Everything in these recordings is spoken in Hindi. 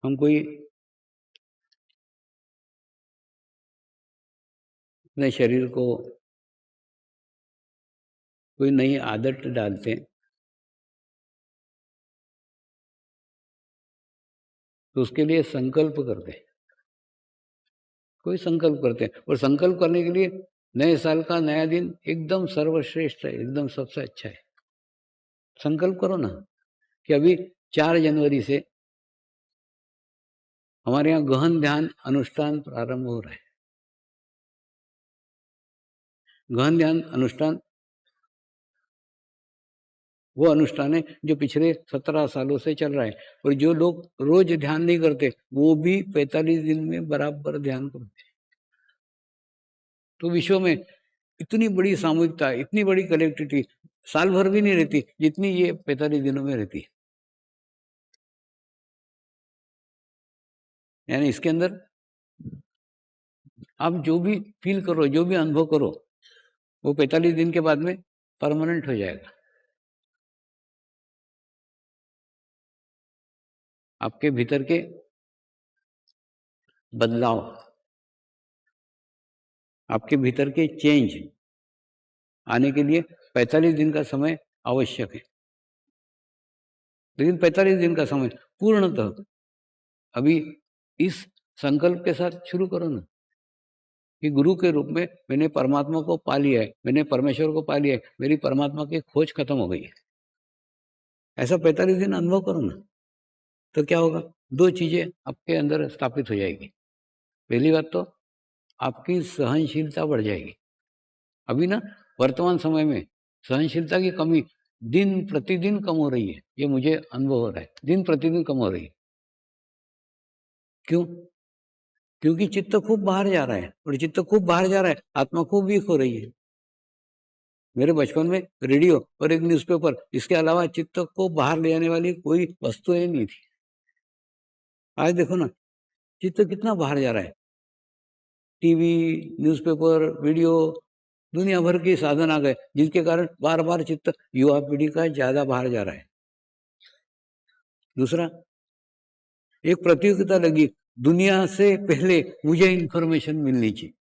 हम कोई अपने शरीर को कोई नई आदत डालते हैं, तो उसके लिए संकल्प करते हैं। कोई संकल्प करते हैं और संकल्प करने के लिए नए साल का नया दिन एकदम सर्वश्रेष्ठ है, एकदम सबसे अच्छा है। संकल्प करो ना कि अभी 4 जनवरी से हमारे यहाँ गहन ध्यान अनुष्ठान प्रारंभ हो रहा है। गहन ध्यान अनुष्ठान वो अनुष्ठान है जो पिछले 17 सालों से चल रहा है, और जो लोग रोज ध्यान नहीं करते वो भी 45 दिन में बराबर ध्यान करते हैं। तो विश्व में इतनी बड़ी सामूहिकता, इतनी बड़ी कलेक्टिविटी साल भर भी नहीं रहती जितनी ये 45 दिनों में रहती है। यानी इसके अंदर आप जो भी फील करो, जो भी अनुभव करो, वो 45 दिन के बाद में परमानेंट हो जाएगा। आपके भीतर के बदलाव, आपके भीतर के चेंज आने के लिए 45 दिन का समय आवश्यक है। लेकिन 45 दिन का समय पूर्णतः अभी इस संकल्प के साथ शुरू करो ना कि गुरु के रूप में मैंने परमात्मा को पा लिया है, मैंने परमेश्वर को पा लिया है, मेरी परमात्मा की खोज खत्म हो गई है। ऐसा 45 दिन अनुभव करो ना, तो क्या होगा? 2 चीजें आपके अंदर स्थापित हो जाएगी। पहली बात तो आपकी सहनशीलता बढ़ जाएगी। अभी ना वर्तमान समय में सहनशीलता की कमी दिन प्रतिदिन कम हो रही है, ये मुझे अनुभव हो रहा है। दिन प्रतिदिन कम हो रही है। क्यों? क्योंकि चित्त खूब बाहर जा रहा है, और चित्त खूब बाहर जा रहा है, आत्मा खूब वीक हो रही है। मेरे बचपन में रेडियो और एक न्यूज़पेपर, इसके अलावा चित्त को बाहर ले जाने वाली कोई वस्तुएं नहीं थी। आज देखो ना, चित्त कितना बाहर जा रहा है। टीवी, न्यूज़पेपर, वीडियो, दुनिया भर के साधन आ गए, जिसके कारण बार बार चित्त युवा पीढ़ी का ज्यादा बाहर जा रहा है। दूसरा, एक प्रतियोगिता लगी, दुनिया से पहले मुझे इंफॉर्मेशन मिलनी चाहिए,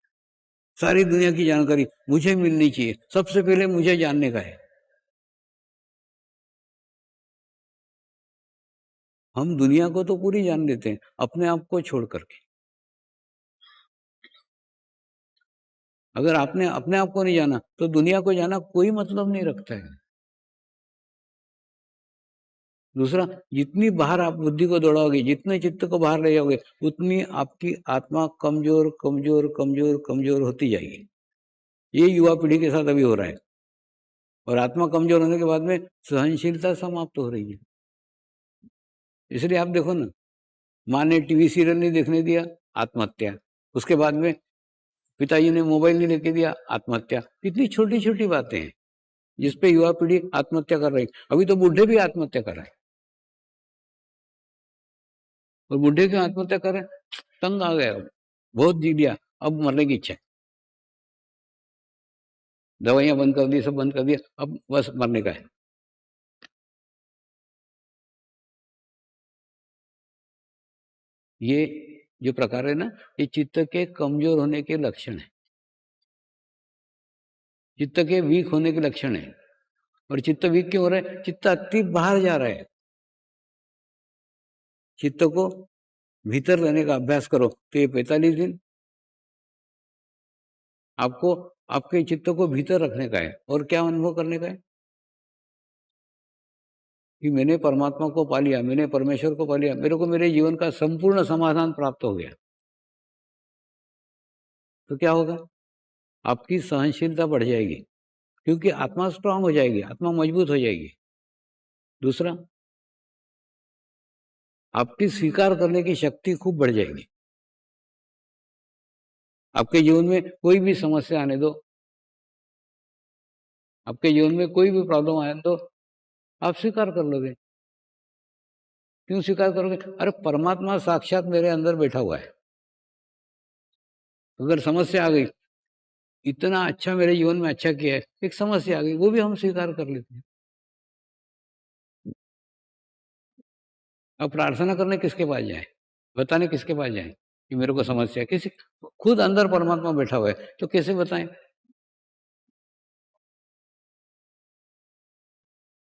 सारी दुनिया की जानकारी मुझे मिलनी चाहिए, सबसे पहले मुझे जानने का है। हम दुनिया को तो पूरी जान लेते हैं, अपने आप को छोड़ करके। अगर आपने अपने आप को नहीं जाना तो दुनिया को जाना कोई मतलब नहीं रखता है। दूसरा, जितनी बाहर आप बुद्धि को दौड़ाओगे, जितने चित्त को बाहर ले जाओगे, उतनी आपकी आत्मा कमजोर कमजोर कमजोर कमजोर होती जाएगी। ये युवा पीढ़ी के साथ अभी हो रहा है। और आत्मा कमजोर होने के बाद में सहनशीलता समाप्त हो रही है। इसलिए आप देखो ना, माँ ने टीवी सीरियल नहीं देखने दिया, आत्महत्या। उसके बाद में पिताजी ने मोबाइल नहीं लेके दिया, आत्महत्या। इतनी छोटी छोटी बातें हैं जिसपे युवा पीढ़ी आत्महत्या कर रही। अभी तो बूढ़े भी आत्महत्या कर रहे हैं। और बूढ़े क्यों आत्महत्या कर रहे हैं? तंग आ गया, बहुत जी लिया, अब मरने की इच्छा है, दवाइयां बंद कर दी, सब बंद कर दिया, अब बस मरने का है। ये जो प्रकार है ना, ये चित्त के कमजोर होने के लक्षण है, चित्त के वीक होने के लक्षण है। और चित्त वीक क्यों हो रहा है? चित्त अति बाहर जा रहा है। चित्त को भीतर रहने का अभ्यास करो, तो ये 45 दिन आपको आपके चित्त को भीतर रखने का है। और क्या अनुभव करने का है? कि मैंने परमात्मा को पा लिया, मैंने परमेश्वर को पा लिया, मेरे को मेरे जीवन का संपूर्ण समाधान प्राप्त हो गया। तो क्या होगा? आपकी सहनशीलता बढ़ जाएगी, क्योंकि आत्मा स्ट्रांग हो जाएगी, आत्मा मजबूत हो जाएगी। दूसरा, आपकी स्वीकार करने की शक्ति खूब बढ़ जाएगी। आपके जीवन में कोई भी समस्या आने दो, आपके जीवन में कोई भी प्रॉब्लम आने दो, आप स्वीकार कर लोगे। क्यों स्वीकार करोगे? अरे परमात्मा साक्षात मेरे अंदर बैठा हुआ है। अगर समस्या आ गई, इतना अच्छा मेरे जीवन में अच्छा किया है, एक समस्या आ गई, वो भी हम स्वीकार कर लेते हैं। अब प्रार्थना करने किसके पास जाए? बताने किसके पास जाएं कि मेरे को समस्या है? किसी, खुद अंदर परमात्मा बैठा हुआ है, तो कैसे बताएं?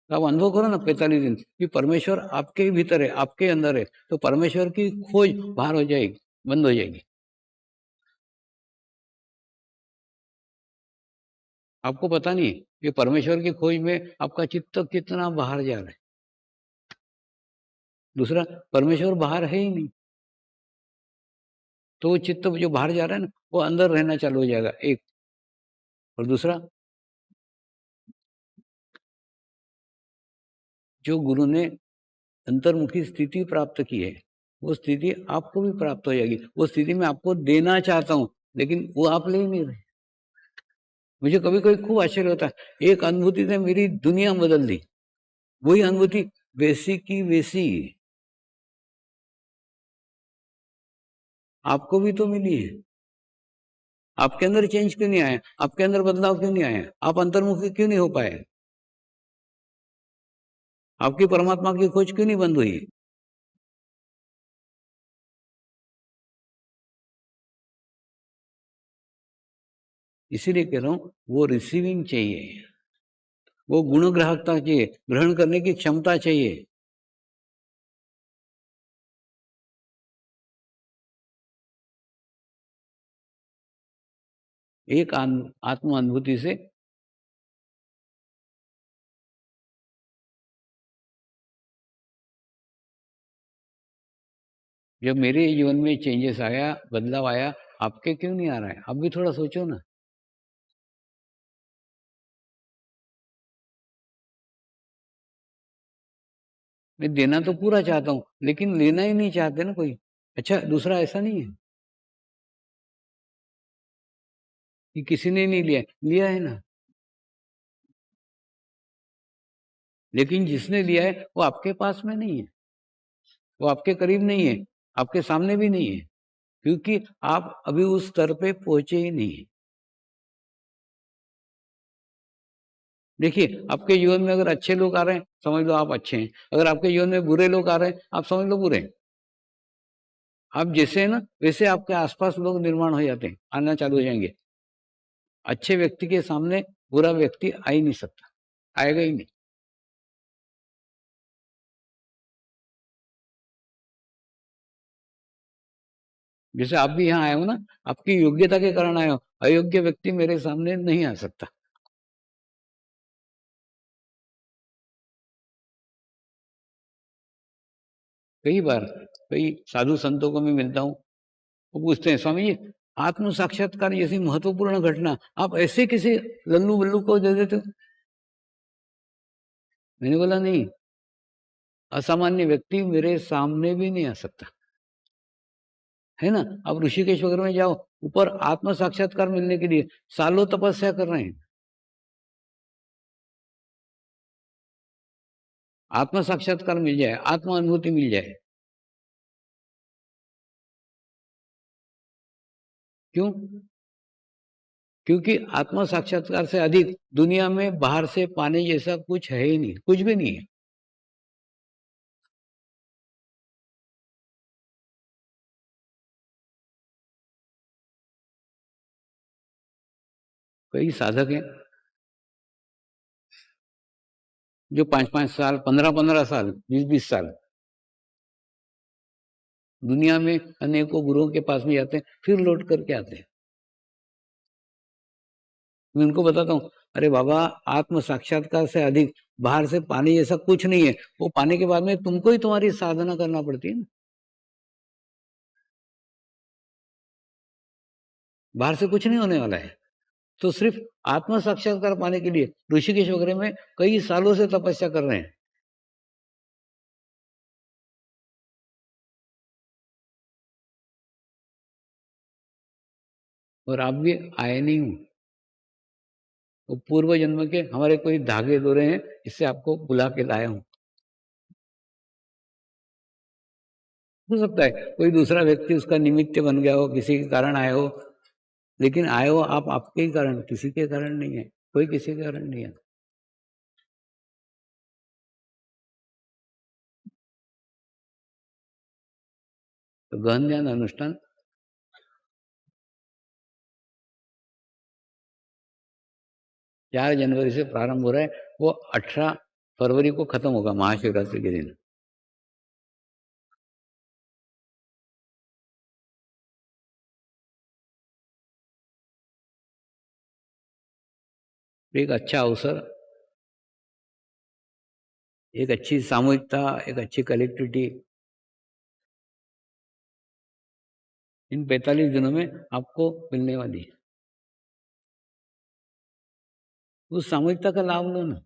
तो आप अनुभव करो ना 45 दिन कि परमेश्वर आपके ही भीतर है, आपके अंदर है, तो परमेश्वर की खोज बाहर हो जाएगी, बंद हो जाएगी। आपको पता नहीं है कि परमेश्वर की खोज में आपका चित्त कितना बाहर जा रहा है। दूसरा, परमेश्वर बाहर है ही नहीं, तो वो चित्त जो बाहर जा रहा है ना, वो अंदर रहना चालू हो जाएगा, एक। और दूसरा, जो गुरु ने अंतर्मुखी स्थिति प्राप्त की है, वो स्थिति आपको भी प्राप्त हो जाएगी। वो स्थिति मैं आपको देना चाहता हूँ, लेकिन वो आप ले ही नहीं रहे। मुझे कभी कभी खूब आश्चर्य होता है, एक अनुभूति ने मेरी दुनिया बदल दी। वही अनुभूति वैसी की वैसी आपको भी तो मिली है। आपके अंदर चेंज क्यों नहीं आया? आपके अंदर बदलाव क्यों नहीं आया? आप अंतर्मुखी क्यों नहीं हो पाए? आपकी परमात्मा की खोज क्यों नहीं बंद हुई? इसीलिए कह रहा हूं, वो रिसीविंग चाहिए, वो गुणग्राहकता चाहिए, ग्रहण करने की क्षमता चाहिए। एक आत्म अनुभूति से जब मेरे जीवन में चेंजेस आया, बदलाव आया, आपके क्यों नहीं आ रहा है? आप भी थोड़ा सोचो ना। मैं देना तो पूरा चाहता हूँ, लेकिन लेना ही नहीं चाहते ना कोई। अच्छा, दूसरा ऐसा नहीं है कि किसी ने नहीं लिया, लिया है ना। लेकिन जिसने लिया है वो आपके पास में नहीं है, वो आपके करीब नहीं है, आपके सामने भी नहीं है, क्योंकि आप अभी उस स्तर पे पहुंचे ही नहीं। देखिए, आपके जीवन में अगर अच्छे लोग आ रहे हैं, समझ लो आप अच्छे हैं। अगर आपके जीवन में बुरे लोग आ रहे हैं, आप समझ लो बुरे हैं। आप जैसे हैं ना, वैसे आपके आसपास लोग निर्माण हो जाते हैं, आना चालू हो जाएंगे। अच्छे व्यक्ति के सामने बुरा व्यक्ति आ ही नहीं सकता, आएगा ही नहीं। जैसे आप भी यहाँ आए हो ना, आपकी योग्यता के कारण आए हो। अयोग्य व्यक्ति मेरे सामने नहीं आ सकता। कई बार कई साधु संतों को मैं मिलता हूँ, वो पूछते हैं, स्वामी जी, आत्म साक्षात्कार जैसी महत्वपूर्ण घटना आप ऐसे किसी लल्लू बल्लू को दे देते हो? मैंने बोला नहीं, असामान्य व्यक्ति मेरे सामने भी नहीं आ सकता, है ना। अब ऋषिकेश वगैरह में जाओ, ऊपर आत्म साक्षात्कार मिलने के लिए सालों तपस्या कर रहे हैं। आत्म साक्षात्कार मिल जाए, आत्म अनुभूति मिल जाए। क्यों? क्योंकि आत्म साक्षात्कार से अधिक दुनिया में बाहर से पाने जैसा कुछ है ही नहीं, कुछ भी नहीं है। कई साधक हैं जो 5-5 साल, 15-15 साल, 20-20 साल दुनिया में अनेकों गुरुओं के पास में जाते हैं, फिर लौट करके आते हैं। मैं उनको बताता हूँ, अरे बाबा, आत्म साक्षात्कार से अधिक बाहर से पाने जैसा कुछ नहीं है। वो पाने के बाद में तुमको ही तुम्हारी साधना करना पड़ती है ना। बाहर से कुछ नहीं होने वाला है। तो सिर्फ आत्म साक्षात्कार पाने के लिए ऋषिकेश वगैरह में कई सालों से तपस्या कर रहे हैं। और आप भी आए नहीं हूँ, वो पूर्व जन्म के हमारे कोई धागे दोरे हैं, इससे आपको बुला के लाया हूँ। हो सकता है कोई दूसरा व्यक्ति उसका निमित्त बन गया हो, किसी के कारण आए हो, लेकिन आए हो आप आपके ही कारण, किसी के कारण नहीं है। कोई किसी के कारण नहीं है। तो गहन ध्यान अनुष्ठान 4 जनवरी से प्रारंभ हो रहा है, वो 18 फरवरी को खत्म होगा, महाशिवरात्रि के दिन। एक अच्छा अवसर, एक अच्छी सामूहिकता, एक अच्छी कलेक्टिविटी इन 45 दिनों में आपको मिलने वाली है। उस सामूहिकता का लाभ लो ना।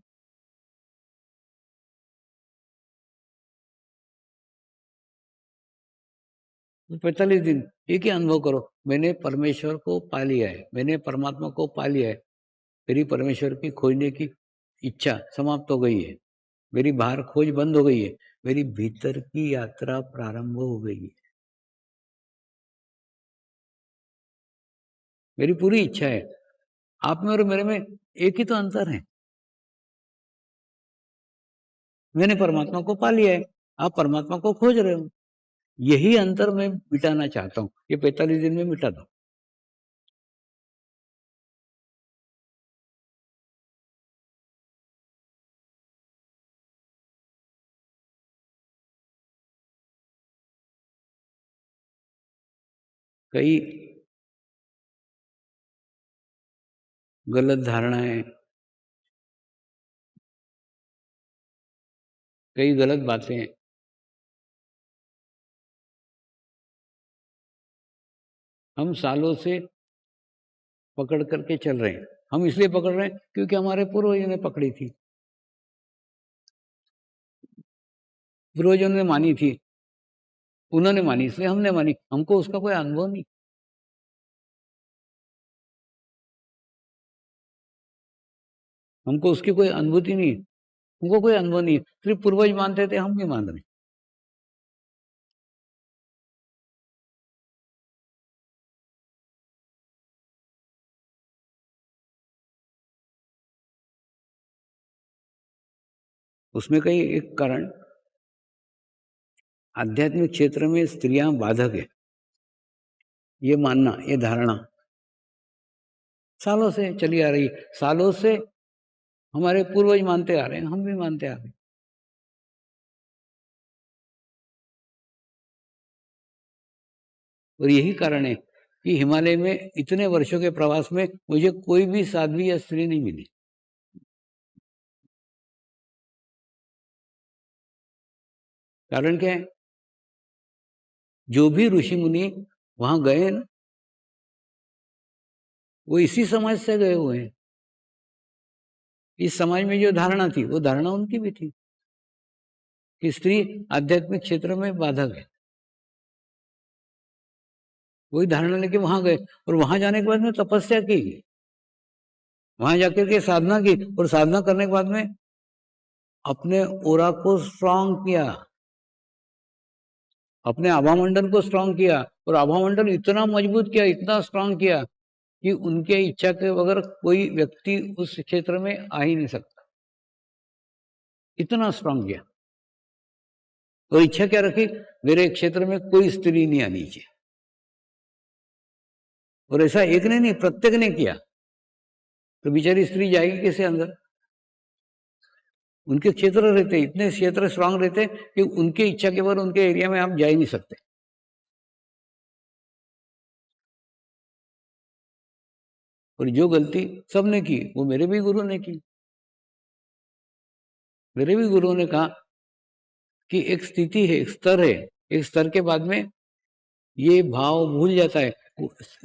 45 दिन एक ही अनुभव करो, मैंने परमेश्वर को पा लिया है, मैंने परमात्मा को पा लिया है, मेरी परमेश्वर की खोजने की इच्छा समाप्त हो गई है, मेरी बाहर खोज बंद हो गई है, मेरी भीतर की यात्रा प्रारंभ हो गई है। मेरी पूरी इच्छा है, आप में और मेरे में एक ही तो अंतर है, मैंने परमात्मा को पा लिया है, आप परमात्मा को खोज रहे हो। यही अंतर मैं मिटाना चाहता हूं, ये 45 दिन में मिटा दो। कई गलत धारणाएं, कई गलत बातें हम सालों से पकड़ करके चल रहे हैं। हम इसलिए पकड़ रहे हैं क्योंकि हमारे पूर्वजों ने पकड़ी थी, पूर्वजों ने मानी थी, उन्होंने मानी इसलिए हमने मानी, हमको उसका कोई अनुभव नहीं, हमको उसकी कोई अनुभूति नहीं है, हमको कोई अनुभव नहीं है, सिर्फ पूर्वज मानते थे, हम भी मान रहे हैं। उसमें कई एक कारण आध्यात्मिक क्षेत्र में स्त्रियां बाधक है, ये मानना, ये धारणा सालों से चली आ रही है, सालों से हमारे पूर्वज मानते आ रहे हैं, हम भी मानते आ रहे हैं। और यही कारण है कि हिमालय में इतने वर्षों के प्रवास में मुझे कोई भी साध्वी या स्त्री नहीं मिली। कारण क्या है? जो भी ऋषि मुनि वहां गए ना, वो इसी समाज से गए हुए हैं। इस समाज में जो धारणा थी, वो धारणा उनकी भी थी कि स्त्री आध्यात्मिक क्षेत्र में बाधक है। वही धारणा लेके वहां गए, और वहां जाने के बाद में तपस्या की, वहां जाकर के साधना की, और साधना करने के बाद में अपने ओरा को स्ट्रांग किया, अपने आभा मंडल को स्ट्रांग किया, और आभा मंडल इतना मजबूत किया, इतना स्ट्रांग किया कि उनके इच्छा के बगैर कोई व्यक्ति उस क्षेत्र में आ ही नहीं सकता, इतना स्ट्रांग किया। और इच्छा क्या रखी? मेरे क्षेत्र में कोई स्त्री नहीं आनी चाहिए। और ऐसा एक ने नहीं, प्रत्येक ने किया। तो बेचारी स्त्री जाएगी कैसे अंदर? उनके क्षेत्र रहते, इतने क्षेत्र स्ट्रांग रहते कि उनके इच्छा के बगैर उनके एरिया में आप जा ही नहीं सकते। और जो गलती सबने की, वो मेरे भी गुरु ने की। मेरे भी गुरु ने कहा कि एक स्थिति है, एक स्तर है, एक स्तर के बाद में ये भाव भूल जाता है,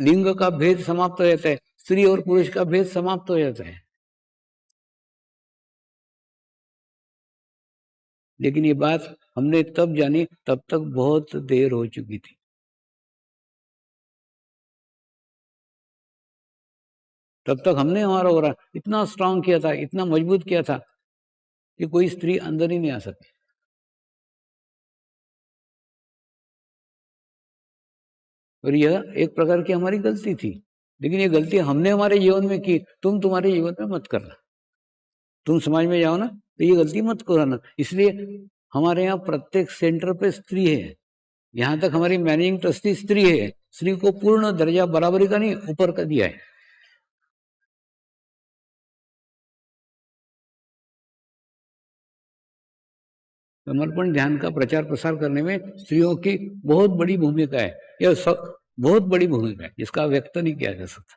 लिंग का भेद समाप्त हो जाता है, स्त्री और पुरुष का भेद समाप्त हो जाता है। लेकिन ये बात हमने तब जानी, तब तक बहुत देर हो चुकी थी। तब तक हमने हमारा हो रहा इतना स्ट्रांग किया था, इतना मजबूत किया था कि कोई स्त्री अंदर ही नहीं आ सकती। और यह एक प्रकार की हमारी गलती थी, लेकिन ये गलती हमने हमारे जीवन में की, तुम तुम्हारे जीवन में मत करना। तुम समाज में जाओ ना, तो ये गलती मत करना। इसलिए हमारे यहाँ प्रत्येक सेंटर पे स्त्री है, यहां तक हमारी मैनेजिंग ट्रस्टी स्त्री है, स्त्री को पूर्ण दर्जा बराबरी का नहीं ऊपर का दिया है। समर्पण ध्यान का प्रचार प्रसार करने में स्त्रियों की बहुत बड़ी भूमिका है, यह सब बहुत बड़ी भूमिका है जिसका व्यक्त नहीं किया जा सकता।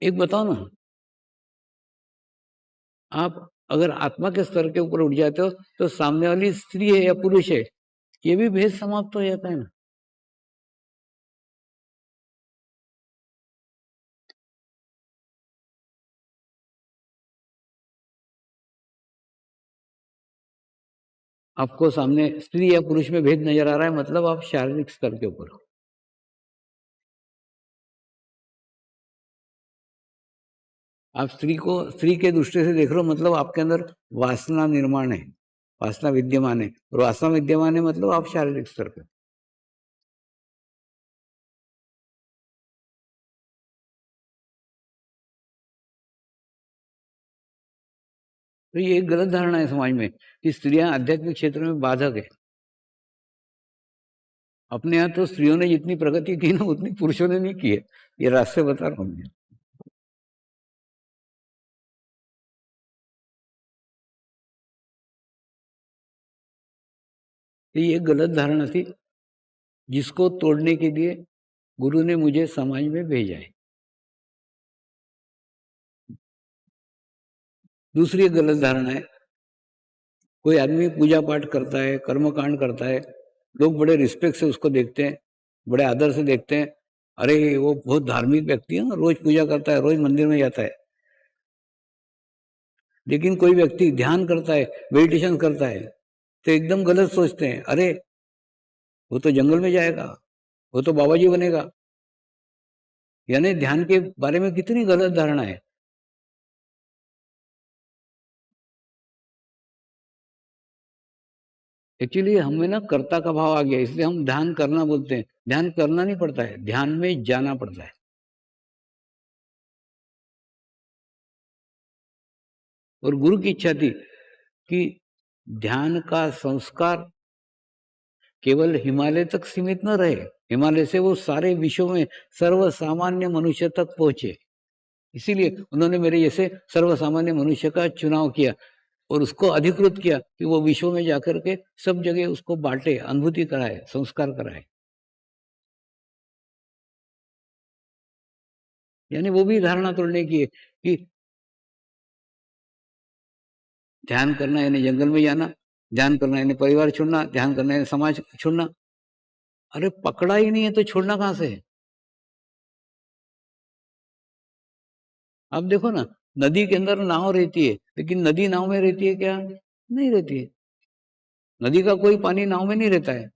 एक बताओ ना, आप अगर आत्मा के स्तर के ऊपर उठ जाते हो तो सामने वाली स्त्री है या पुरुष है, ये भी भेद समाप्त हो जाता है ना। आपको सामने स्त्री या पुरुष में भेद नजर आ रहा है, मतलब आप शारीरिक स्तर के ऊपर हो। आप स्त्री के दृष्टि से देख रहे हो, मतलब आपके अंदर वासना निर्माण है, वासना विद्यमान है, और वासना विद्यमान है मतलब आप शारीरिक स्तर पे। तो ये एक गलत धारणा है समाज में कि स्त्रियां आध्यात्मिक क्षेत्र में बाधक है। अपने यहाँ तो स्त्रियों ने जितनी प्रगति की ना उतनी पुरुषों ने नहीं की है, ये रास्ते बता रहा हूँ मैं। तो ये एक गलत धारणा थी जिसको तोड़ने के लिए गुरु ने मुझे समाज में भेजा है। दूसरी एक गलत धारणा है, कोई आदमी पूजा पाठ करता है, कर्म कांड करता है, लोग बड़े रिस्पेक्ट से उसको देखते हैं, बड़े आदर से देखते हैं, अरे वो बहुत धार्मिक व्यक्ति है ना, रोज पूजा करता है, रोज मंदिर में जाता है। लेकिन कोई व्यक्ति ध्यान करता है, मेडिटेशन करता है, तो एकदम गलत सोचते हैं, अरे वो तो जंगल में जाएगा, वो तो बाबा जी बनेगा। यानी ध्यान के बारे में कितनी गलत धारणा है। एक्चुअली हमें ना कर्ता का भाव आ गया, इसलिए हम ध्यान करना बोलते हैं। ध्यान करना नहीं पड़ता है, ध्यान में जाना पड़ता है। और गुरु की इच्छा थी कि ध्यान का संस्कार केवल हिमालय तक सीमित न रहे, हिमालय से वो सारे विश्व में सर्व सामान्य मनुष्य तक पहुंचे। इसीलिए उन्होंने मेरे जैसे सर्व सामान्य मनुष्य का चुनाव किया और उसको अधिकृत किया कि वो विश्व में जाकर के सब जगह उसको बांटे, अनुभूति कराए, संस्कार कराए। यानी वो भी धारणा तोड़ने की है कि ध्यान करना यानी जंगल में जाना, ध्यान करना यानी परिवार छोड़ना, ध्यान करना यानी समाज छोड़ना। अरे पकड़ा ही नहीं है तो छोड़ना कहां से है? आप देखो ना, नदी के अंदर नाव रहती है, लेकिन नदी नाव में रहती है क्या? नहीं रहती है। नदी का कोई पानी नाव में नहीं रहता है।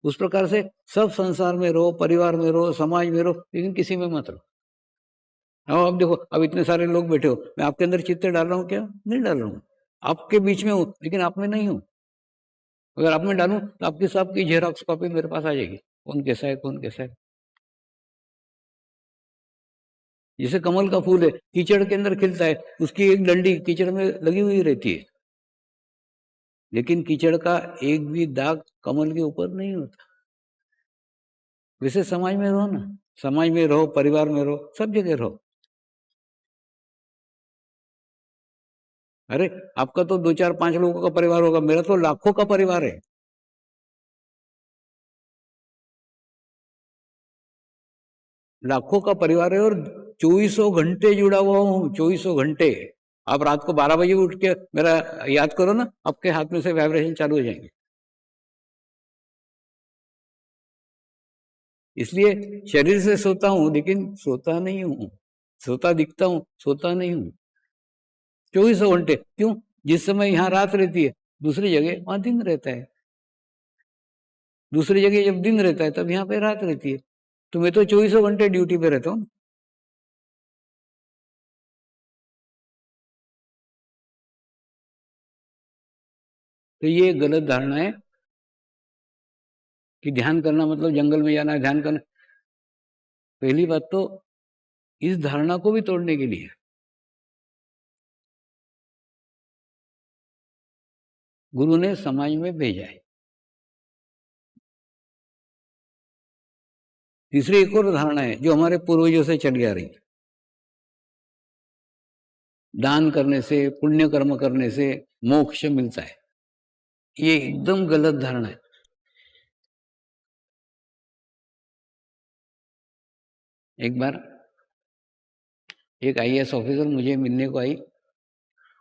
उस प्रकार से सब संसार में रहो, परिवार में रहो, समाज में रहो, लेकिन किसी में मत रहो। अब देखो, अब इतने सारे लोग बैठे हो, मैं आपके अंदर चित्त डाल रहा हूँ क्या? नहीं डाल रहा हूँ। आपके बीच में हूँ लेकिन आप में नहीं हूँ। अगर आप में डालूं तो आपकी सबकी जेरॉक्स कॉपी मेरे पास आ जाएगी, कौन कैसा है कौन कैसा है। जैसे कमल का फूल है, कीचड़ के अंदर खिलता है, उसकी एक डंडी कीचड़ में लगी हुई रहती है, लेकिन कीचड़ का एक भी दाग कमल के ऊपर नहीं होता। वैसे समाज में रहो ना, समाज में रहो, परिवार में रहो, सब जगह रहो। अरे आपका तो दो चार पांच लोगों का परिवार होगा, मेरा तो लाखों का परिवार है। लाखों का परिवार है और चौबीसों घंटे जुड़ा हुआ हूँ, चौबीसों घंटे। आप रात को 12 बजे उठ के मेरा याद करो ना, आपके हाथ में से वाइब्रेशन चालू हो जाएंगे। इसलिए शरीर से सोता हूं लेकिन सोता नहीं हूं, सोता दिखता हूं, सोता नहीं हूं। चौबीसों घंटे क्यों? जिस समय यहाँ रात रहती है, दूसरी जगह वहां दिन रहता है। दूसरी जगह जब दिन रहता है तब यहाँ पे रात रहती है। तो मैं तो चौबीसों घंटे ड्यूटी पे रहता हूँ। तो ये गलत धारणा है कि ध्यान करना मतलब जंगल में जाना है, ध्यान करना। पहली बात तो इस धारणा को भी तोड़ने के लिए गुरु ने समाज में भेजा है। तीसरी एक और धारणा है जो हमारे पूर्वजों से चली आ रही है, दान करने से, पुण्य कर्म करने से मोक्ष मिलता है। ये एकदम गलत धारणा है। एक बार एक आईएएस ऑफिसर मुझे मिलने को आई,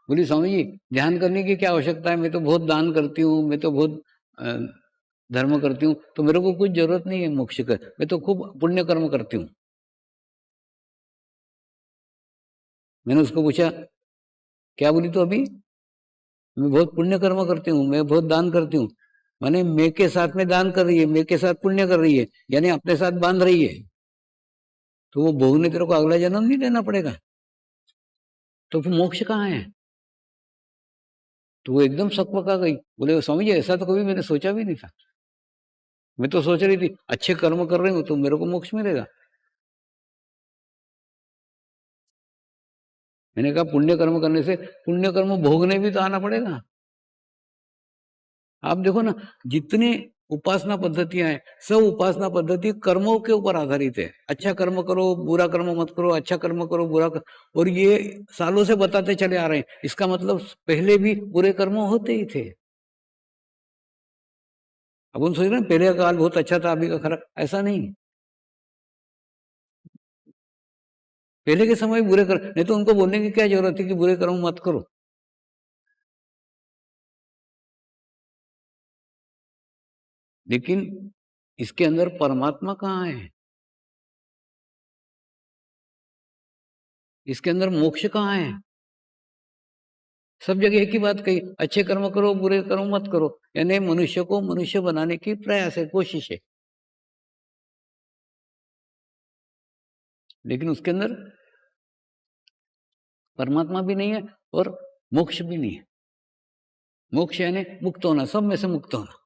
बोली स्वामी जी ध्यान करने की क्या आवश्यकता है, मैं तो बहुत दान करती हूँ, मैं तो बहुत धर्म करती हूँ, तो मेरे को कुछ जरूरत नहीं है मोक्ष का, मैं तो खूब पुण्य कर्म करती हूँ। मैंने उसको पूछा क्या बोली, तो अभी मैं बहुत पुण्य कर्म करती हूँ, मैं बहुत दान करती हूँ। माने मैं के साथ में दान कर रही है, मैं के साथ पुण्य कर रही है, यानी अपने साथ बांध रही है, तो वो भोगने तेरे को अगला जन्म नहीं देना पड़ेगा, तो फिर मोक्ष कहाँ है? तो वो एकदम सकपका गई, बोले स्वामी जी ऐसा तो कभी मैंने सोचा भी नहीं था, मैं तो सोच रही थी अच्छे कर्म कर रही हूँ तो मेरे को मोक्ष मिलेगा। मैंने कहा पुण्य कर्म करने से पुण्य कर्म भोगने भी तो आना पड़ेगा। आप देखो ना, जितने उपासना पद्धतियां हैं, सब उपासना पद्धति कर्मों के ऊपर आधारित है। अच्छा कर्म करो, बुरा कर्म मत करो, अच्छा कर्म करो, बुरा और ये सालों से बताते चले आ रहे हैं। इसका मतलब पहले भी बुरे कर्म होते ही थे। अब उन सोच रहे हैं पहले का काल बहुत अच्छा था, अभी का खराब, ऐसा नहीं। पहले के समय बुरे कर्म, नहीं तो उनको बोलने की क्या जरूरत है कि बुरे कर्म मत करो। लेकिन इसके अंदर परमात्मा कहाँ है? इसके अंदर मोक्ष कहाँ है? सब जगह एक ही बात कही, अच्छे कर्म करो, बुरे कर्म मत करो, यानी मनुष्य को मनुष्य बनाने की प्रयास है, कोशिश है। लेकिन उसके अंदर परमात्मा भी नहीं है और मोक्ष भी नहीं है। मोक्ष यानी मुक्त होना, सब में से मुक्त होना।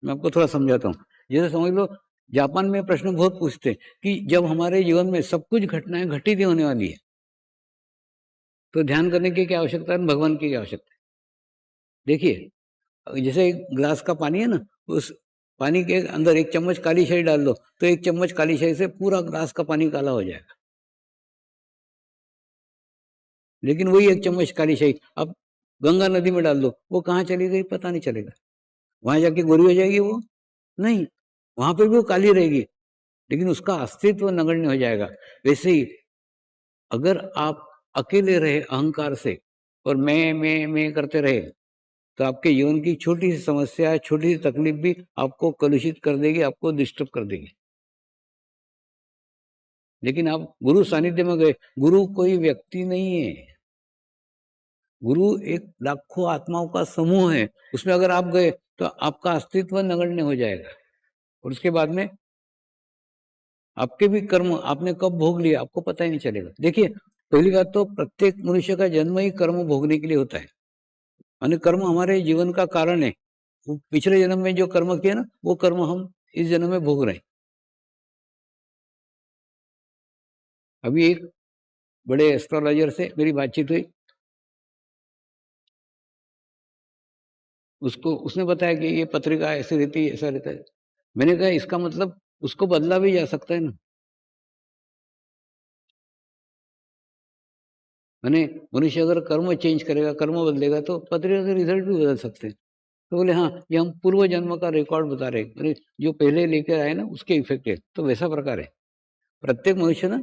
मैं आपको थोड़ा समझाता हूँ। जैसे समझ लो, जापान में प्रश्न बहुत पूछते हैं कि जब हमारे जीवन में सब कुछ घटनाएं घटित ही होने वाली है, तो ध्यान करने की क्या आवश्यकता है, भगवान की क्या आवश्यकता है? देखिए, जैसे एक ग्लास का पानी है ना, उस पानी के अंदर एक चम्मच काली शाही डाल दो, तो एक चम्मच काली शाही से पूरा ग्लास का पानी काला हो जाएगा। लेकिन वही एक चम्मच काली शाही अब गंगा नदी में डाल दो, वो कहाँ चली गई पता नहीं चलेगा। वहां जाके गोरी हो जाएगी वो? नहीं, वहां पर भी वो काली रहेगी, लेकिन उसका अस्तित्व नगण्य हो जाएगा। वैसे ही अगर आप अकेले रहे अहंकार से और मैं करते रहे, तो आपके जीवन की छोटी सी समस्या, छोटी सी तकलीफ भी आपको कलुषित कर देगी, आपको डिस्टर्ब कर देगी। लेकिन आप गुरु सानिध्य में गए, गुरु कोई व्यक्ति नहीं है, गुरु एक लाखों आत्माओं का समूह है। उसमें अगर आप गए तो आपका अस्तित्व नगण्य हो जाएगा, और उसके बाद में आपके भी कर्म आपने कब भोग लिया आपको पता ही नहीं चलेगा। देखिए, पहली बात तो प्रत्येक मनुष्य का जन्म ही कर्म भोगने के लिए होता है, यानी कर्म हमारे जीवन का कारण है। वो पिछले जन्म में जो कर्म किए ना, वो कर्म हम इस जन्म में भोग रहे हैं। अभी एक बड़े एस्ट्रोलॉजर से मेरी बातचीत हुई, उसको उसने बताया कि ये पत्रिका ऐसी रहती है, ऐसा रहता है। मैंने कहा इसका मतलब उसको बदला भी जा सकता है ना, मैंने मनुष्य अगर कर्म चेंज करेगा, कर्म बदलेगा, तो पत्रिका के रिजल्ट भी बदल सकते हैं। तो बोले हाँ, ये हम पूर्व जन्म का रिकॉर्ड बता रहे हैं, अरे जो पहले लेकर आए ना उसके इफेक्ट है, तो वैसा प्रकार है। प्रत्येक मनुष्य ना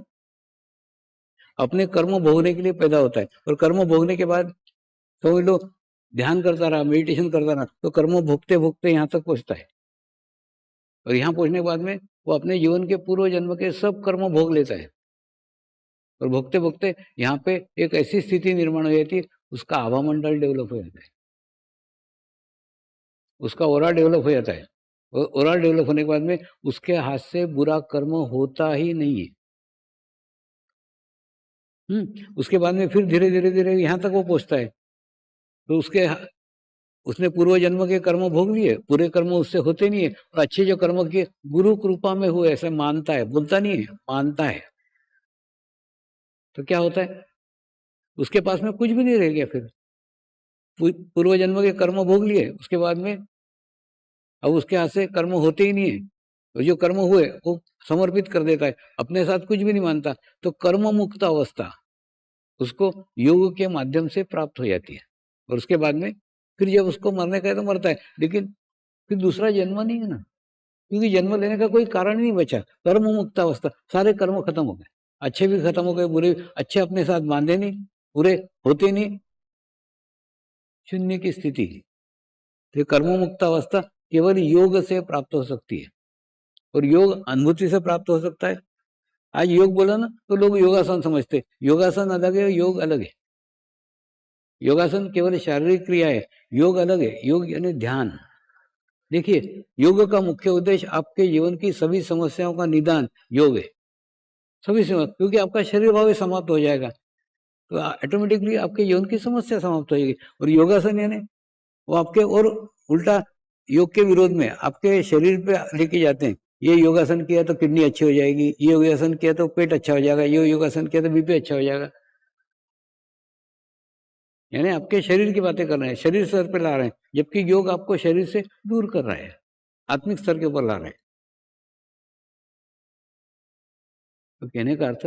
अपने कर्म भोगने के लिए पैदा होता है, और कर्म भोगने के बाद तो वो लोग ध्यान करता रहा, मेडिटेशन करता रहा, तो कर्म भोगते भोगते यहाँ तक पहुंचता है। और यहाँ पहुंचने के बाद में वो अपने जीवन के पूर्व जन्म के सब कर्म भोग लेता है, और भोगते भोगते यहाँ पे एक ऐसी स्थिति निर्माण हो जाती है, उसका आभा मंडल डेवलप हो जाता है, उसका ओरा डेवलप हो जाता है। और ओरा डेवलप होने के बाद में उसके हाथ से बुरा कर्म होता ही नहीं है। उसके बाद में फिर धीरे धीरे धीरे यहाँ तक वो पहुंचता है, तो उसने पूर्व जन्म के कर्म भोग लिए, पूरे कर्म उससे होते नहीं है, और अच्छे जो कर्म किए गुरु कृपा में हुए ऐसे मानता है, बोलता नहीं है, मानता है। तो क्या होता है, उसके पास में कुछ भी नहीं रह गया फिर। पूर्व जन्म के कर्म भोग लिए, उसके बाद में अब उसके हाथ से कर्म होते ही नहीं है, तो जो कर्म हुए वो समर्पित कर देता है, अपने साथ कुछ भी नहीं मानता, तो कर्म मुक्त अवस्था उसको योग के माध्यम से प्राप्त हो जाती है। और उसके बाद में फिर जब उसको मरने का है तो मरता है, लेकिन फिर दूसरा जन्म नहीं है ना, क्योंकि जन्म लेने का कोई कारण ही नहीं बचा। कर्म मुक्त अवस्था, सारे कर्म खत्म हो गए, अच्छे भी खत्म हो गए, बुरे अच्छे अपने साथ बांधे नहीं, बुरे होते नहीं, शून्य की स्थिति। तो कर्म मुक्त अवस्था केवल योग से प्राप्त हो सकती है, और योग अनुभूति से प्राप्त हो सकता है। आज योग बोला ना तो लोग योगासन समझते, योगासन अलग है, योग अलग है। योगासन केवल शारीरिक क्रिया है, योग अलग है। योग यानी ध्यान। देखिए, योग का मुख्य उद्देश्य आपके जीवन की सभी समस्याओं का निदान योग है, सभी समस्या, क्योंकि आपका शरीर भाव समाप्त हो जाएगा तो ऑटोमेटिकली आपके जीवन की समस्या समाप्त हो जाएगी। और योगासन यानी वो आपके और उल्टा योग के विरोध में आपके शरीर पे लेके जाते हैं। ये योगासन किया तो किडनी अच्छी हो जाएगी, ये योगासन किया तो पेट अच्छा हो जाएगा, ये योगासन किया तो बीपी अच्छा हो जाएगा। यानी आपके शरीर की बातें कर रहे हैं, शरीर स्तर पे ला रहे हैं, जबकि योग आपको शरीर से दूर कर रहा है, आत्मिक स्तर के ऊपर ला रहे हैं। तो कहने का अर्थ,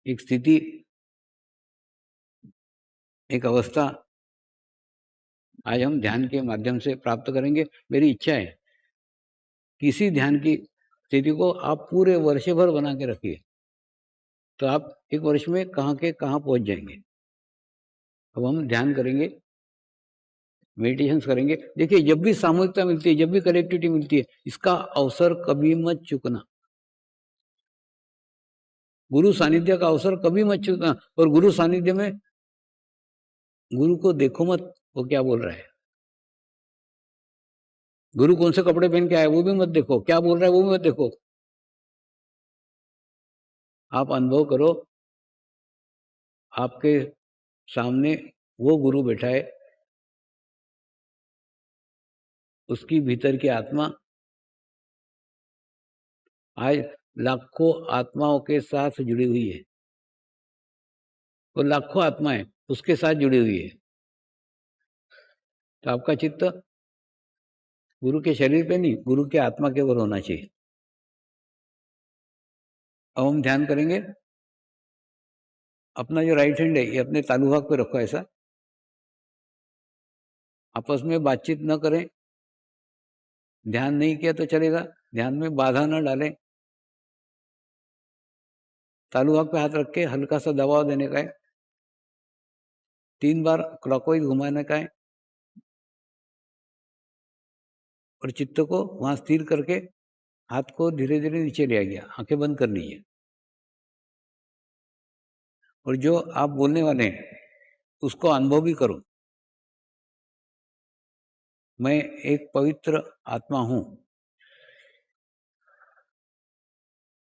एक स्थिति, एक अवस्था आज हम ध्यान के माध्यम से प्राप्त करेंगे। मेरी इच्छा है किसी ध्यान की स्थिति को आप पूरे वर्ष भर बना के रखिए, तो आप एक वर्ष में कहाँ के कहाँ पहुंच जाएंगे। अब हम ध्यान करेंगे, मेडिटेशन करेंगे। देखिए, जब भी सामूहिकता मिलती है, जब भी कनेक्टिविटी मिलती है, इसका अवसर कभी मत चूकना। गुरु सानिध्य का अवसर कभी मत चूकना। और गुरु सानिध्य में गुरु को देखो मत वो क्या बोल रहा है, गुरु कौन से कपड़े पहन के आया वो भी मत देखो, क्या बोल रहा है वो भी मत देखो। आप अनुभव करो, आपके सामने वो गुरु बैठा है, उसकी भीतर की आत्मा आज लाखों आत्माओं के साथ जुड़ी हुई है, वो लाखों आत्माएं उसके साथ जुड़ी हुई है। तो आपका चित्त गुरु के शरीर पे नहीं, गुरु के आत्मा के ऊपर होना चाहिए। अब हम ध्यान करेंगे, अपना जो राइट हैंड है ये अपने तालू भाग पे रखो, ऐसा आपस में बातचीत न करें, ध्यान नहीं किया तो चलेगा, ध्यान में बाधा न डालें। तालू भाग पे हाथ रख के हल्का सा दबाव देने का है, 3 बार क्लॉकवाइज घुमाने का है, और चित्त को वहां स्थिर करके हाथ को धीरे धीरे नीचे ले आइए, आंखें बंद कर लीजिए। और जो आप बोलने वाले हैं उसको अनुभव भी करो। मैं एक पवित्र आत्मा हूं,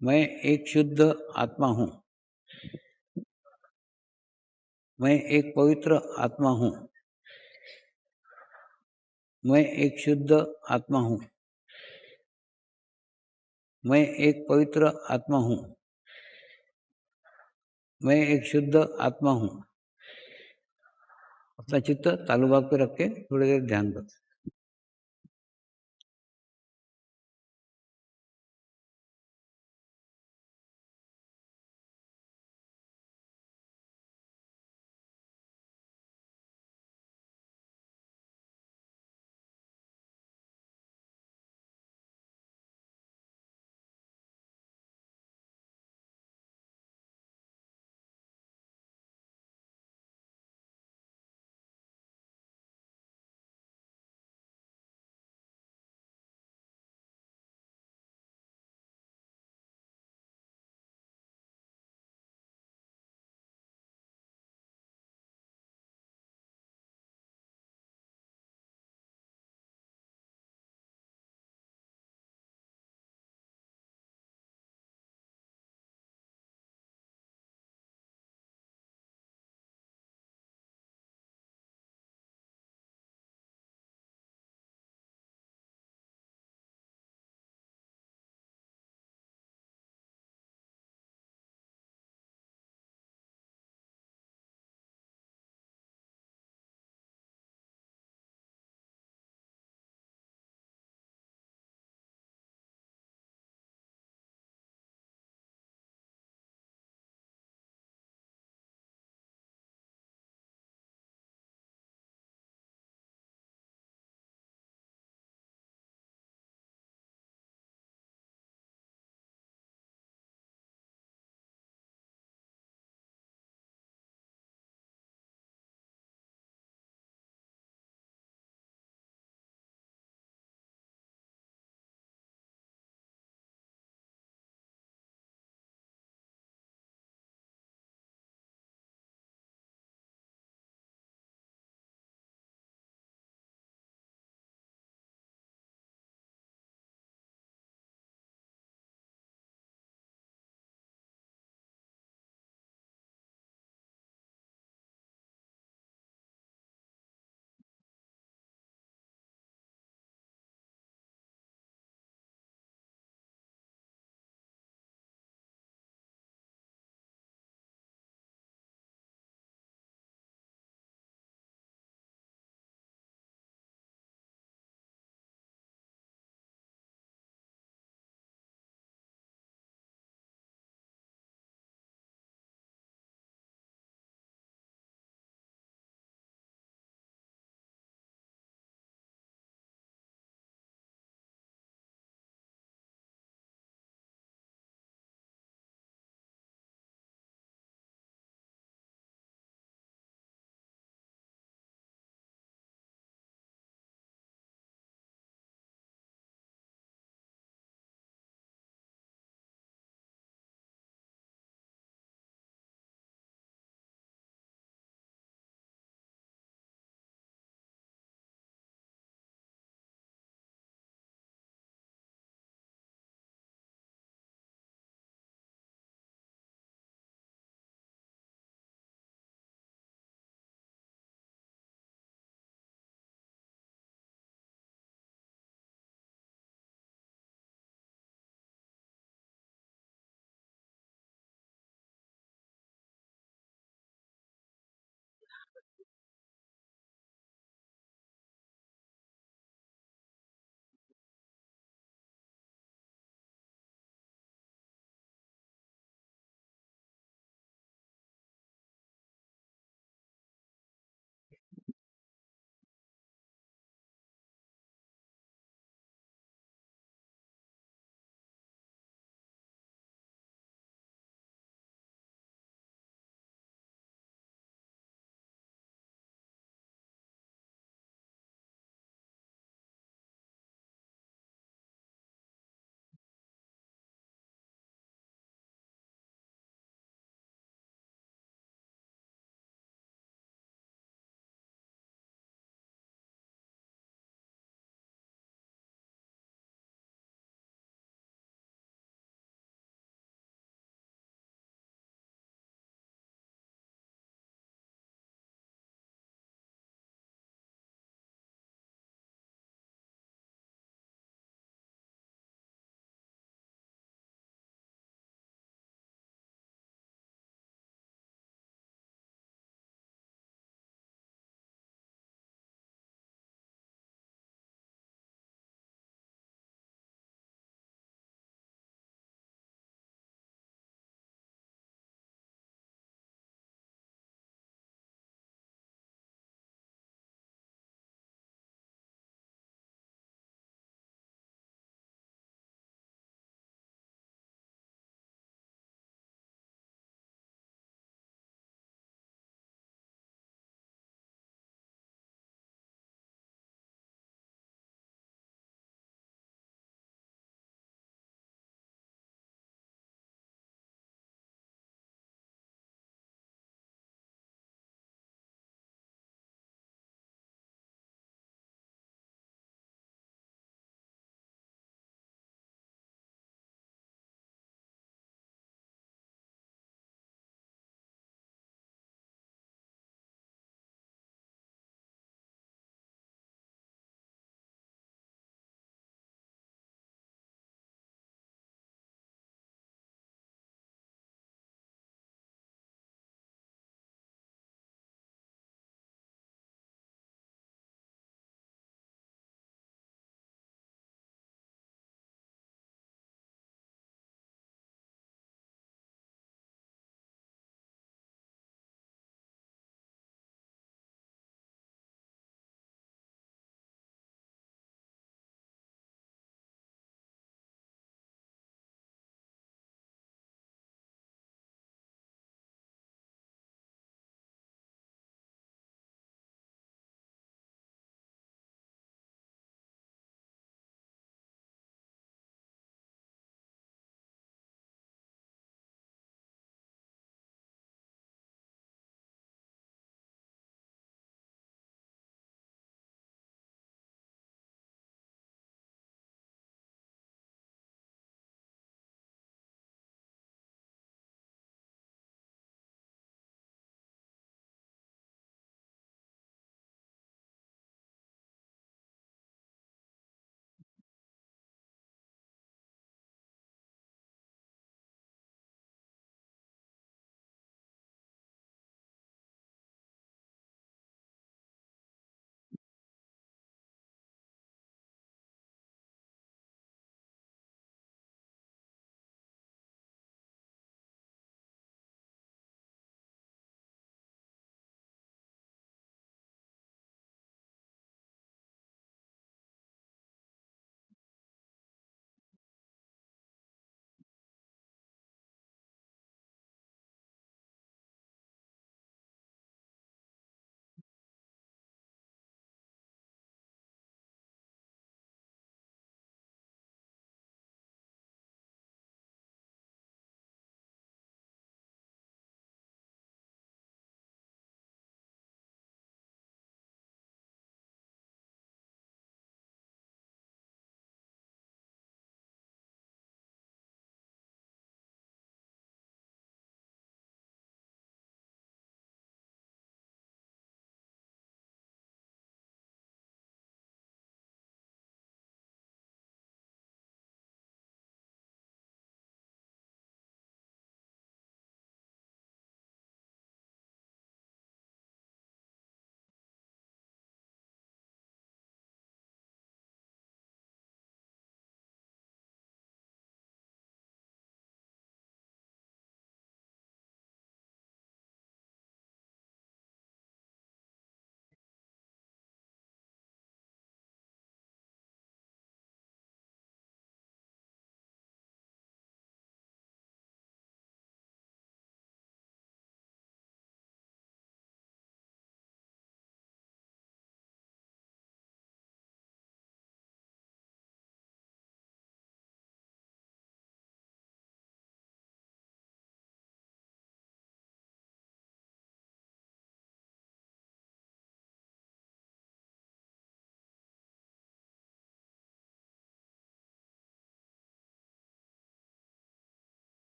मैं एक शुद्ध आत्मा हूं, मैं एक पवित्र आत्मा हूं, मैं एक शुद्ध आत्मा हूं, मैं एक पवित्र आत्मा हूं, मैं एक शुद्ध आत्मा हूं। अपना चित्त तालु भाग पे रख के थोड़ी देर ध्यान करो।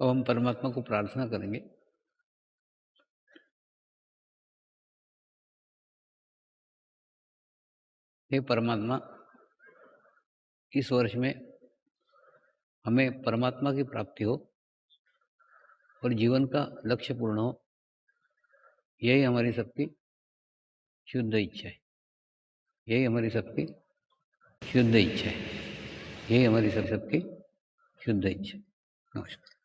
अब हम परमात्मा को प्रार्थना करेंगे। हे परमात्मा, इस वर्ष में हमें परमात्मा की प्राप्ति हो और जीवन का लक्ष्य पूर्ण हो, यही हमारी सबकी शुद्ध इच्छा है। यही हमारी सबकी शुद्ध इच्छा है। यही हमारी सबकी शुद्ध इच्छा है। नमस्कार।